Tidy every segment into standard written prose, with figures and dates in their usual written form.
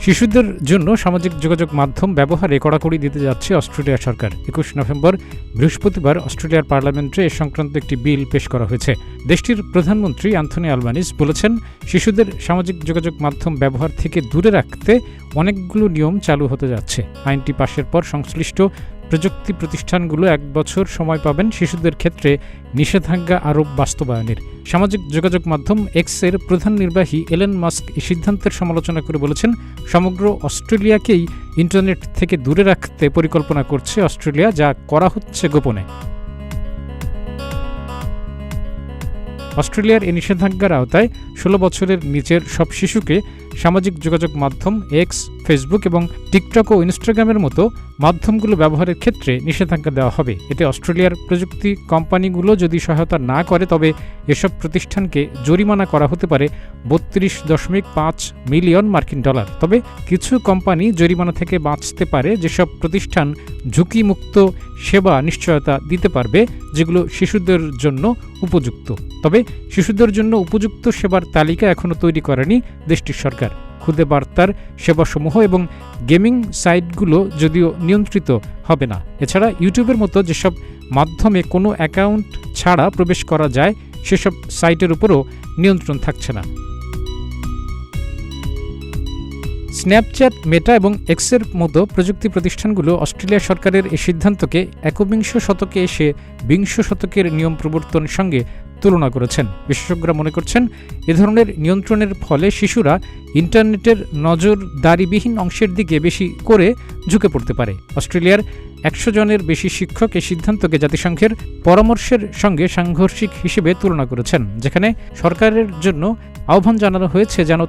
শিশুদের জন্য সামাজিক যোগাযোগ মাধ্যম ব্যবহারে কড়াকড়ি দিতে যাচ্ছে অস্ট্রেলিয়া সরকার। 21 নভেম্বর বৃহস্পতিবার অস্ট্রেলিয়ার পার্লামেন্টে এ সংক্রান্ত একটি বিল পেশ করা হয়েছে। দেশটির প্রধানমন্ত্রী অ্যান্থনি আলবানিজ বলেছেন, শিশুদের সামাজিক যোগাযোগ মাধ্যম ব্যবহার থেকে দূরে রাখতে অনেকগুলো নিয়ম চালু হতে যাচ্ছে। আইনটি পাশের পর সংশ্লিষ্ট প্রযুক্তি প্রতিষ্ঠানগুলো 1 বছর সময় পাবেন শিশুদের ক্ষেত্রে নিষেধাজ্ঞা আরোপ বাস্তবায়নের। সামাজিক যোগাযোগ মাধ্যম এক্সের প্রধান নির্বাহী এলেন মাস্ক এই সিদ্ধান্তের সমালোচনা করে বলেছেন, সমগ্র অস্ট্রেলিয়াকেই ইন্টারনেট থেকে দূরে রাখতে পরিকল্পনা করছে অস্ট্রেলিয়া, যা করা হচ্ছে গোপনে। অস্ট্রেলিয়ার এই নিষেধাজ্ঞার আওতায় 16 বছরের নিচের সব শিশুকে সামাজিক যোগাযোগ মাধ্যম এক্স, ফেসবুক এবং টিকটক ও ইনস্টাগ্রামের মতো মাধ্যমগুলো ব্যবহারের ক্ষেত্রে নিষেধাজ্ঞা দেওয়া হবে। এতে অস্ট্রেলিয়ার প্রযুক্তি কোম্পানিগুলো যদি সহায়তা না করে তবে এসব প্রতিষ্ঠানকে জরিমানা করা হতে পারে $32.5 মিলিয়ন মার্কিন। তবে কিছু কোম্পানি জরিমানা থেকে বাঁচতে পারে যেসব প্রতিষ্ঠান ঝুঁকিমুক্ত সেবা নিশ্চয়তা দিতে পারবে, যেগুলো শিশুদের জন্য উপযুক্ত। তবে শিশুদের জন্য উপযুক্ত সেবার তালিকা এখনও তৈরি করেনি দেশটির সরকার। খুদে বার্তার সেবাসমূহ এবং গেমিং সাইটগুলো যদিও নিয়ন্ত্রিত হবে না। এছাড়া ইউটিউবের মতো যেসব মাধ্যমে কোনো অ্যাকাউন্ট ছাড়া প্রবেশ করা যায় সেসব সাইটের উপরও নিয়ন্ত্রণ থাকছে না। স্ন্যাপচ্যাট, মেটা এবং এক্সের মতো প্রযুক্তি প্রতিষ্ঠানগুলো অস্ট্রেলিয়া সরকারের এই সিদ্ধান্তকে 21 শতকে এসে 20 শতকের নিয়ম প্রবর্তনের সঙ্গে তুলনা করেছেন। বিশেষজ্ঞরা মনে করছেন, এ ধরনের নিয়ন্ত্রণের ফলে শিশুরা ইন্টারনেটের নজরদারিবিহীন অংশের দিকে বেশি করে ঝুঁকে পড়তে পারে। অস্ট্রেলিয়ার 100 জনের বেশি শিক্ষক এই সিদ্ধান্তকে জাতিসংঘের পরামর্শের সঙ্গে সাংঘর্ষিক হিসেবে তুলনা করেছেন, যেখানে সরকারের জন্য আহ্বান জানানো হয়েছে যেন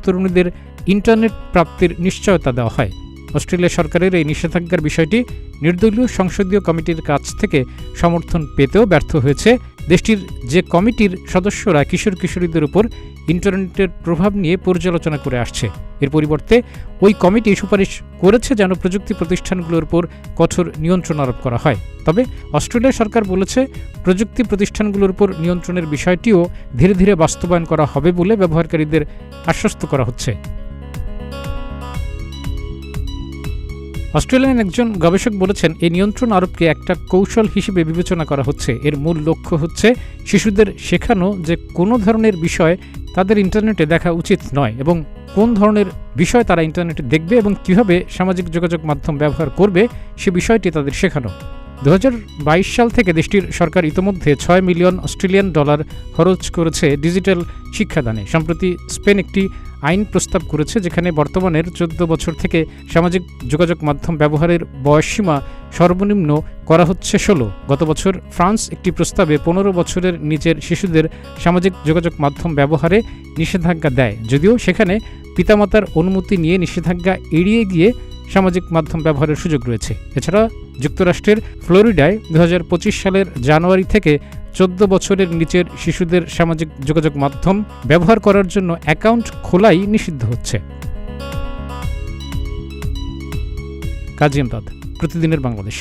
তরুণীদের ইন্টারনেট প্রাপ্তির নিশ্চয়তা দেওয়া হয়। অস্ট্রেলিয়া সরকারের এই নিষেধাজ্ঞার বিষয়টি নির্দলীয় সংসদীয় কমিটির কাছ থেকে সমর্থন পেতেও ব্যর্থ হয়েছে। দেশটির যে কমিটির সদস্যরা কিশোরীদের উপর ইন্টারনেটের প্রভাব নিয়ে পর্যালোচনা করে আসছে, এর পরিবর্তে ওই কমিটি সুপারিশ করেছে যেন প্রযুক্তি প্রতিষ্ঠানগুলোর উপর কঠোর নিয়ন্ত্রণ আরোপ করা হয়। তবে অস্ট্রেলিয়া সরকার বলেছে, প্রযুক্তি প্রতিষ্ঠানগুলোর উপর নিয়ন্ত্রণের বিষয়টিও ধীরে ধীরে বাস্তবায়ন করা হবে বলে ব্যবহারকারীদের আশ্বস্ত করা হচ্ছে। অস্ট্রেলিয়ান একজন গবেষক বলেছেন, এই নিয়ন্ত্রণ আরোপকে একটা কৌশল হিসেবে বিবেচনা করা হচ্ছে। এর মূল লক্ষ্য হচ্ছে শিশুদের শেখানো যে কোনো ধরনের বিষয় তাদের ইন্টারনেটে দেখা উচিত নয় এবং কোন ধরনের বিষয় তারা ইন্টারনেটে দেখবে এবং কীভাবে সামাজিক যোগাযোগ মাধ্যম ব্যবহার করবে সে বিষয়টি তাদের শেখানো। 2022 সাল থেকে দেশটির সরকার ইতোমধ্যে $6 মিলিয়ন অস্ট্রেলিয়ান খরচ করেছে ডিজিটাল শিক্ষাদানে। সম্প্রতি স্পেন একটি আইন প্রস্তাব করেছে, যেখানে বর্তমানের 14 বছর থেকে সামাজিক যোগাযোগ মাধ্যম ব্যবহারের বয়সসীমা সর্বনিম্ন করা হচ্ছে 16। গত বছর ফ্রান্স একটি প্রস্তাবে 15 বছরের নিচের শিশুদের সামাজিক যোগাযোগ মাধ্যম ব্যবহারে নিষেধাজ্ঞা দেয়, যদিও সেখানে পিতামাতার অনুমতি নিয়ে নিষেধাজ্ঞা এড়িয়ে গিয়ে সামাজিক মাধ্যম ব্যবহারের সুযোগ রয়েছে। এছাড়া যুক্তরাষ্ট্রের ফ্লোরিডায় 2025 সালের জানুয়ারি থেকে 14 বছরের নিচের শিশুদের সামাজিক যোগাযোগ মাধ্যম ব্যবহার করার জন্য অ্যাকাউন্ট খোলাই নিষিদ্ধ হচ্ছে। কাজী আমদাদ, প্রতিদিনের বাংলাদেশ।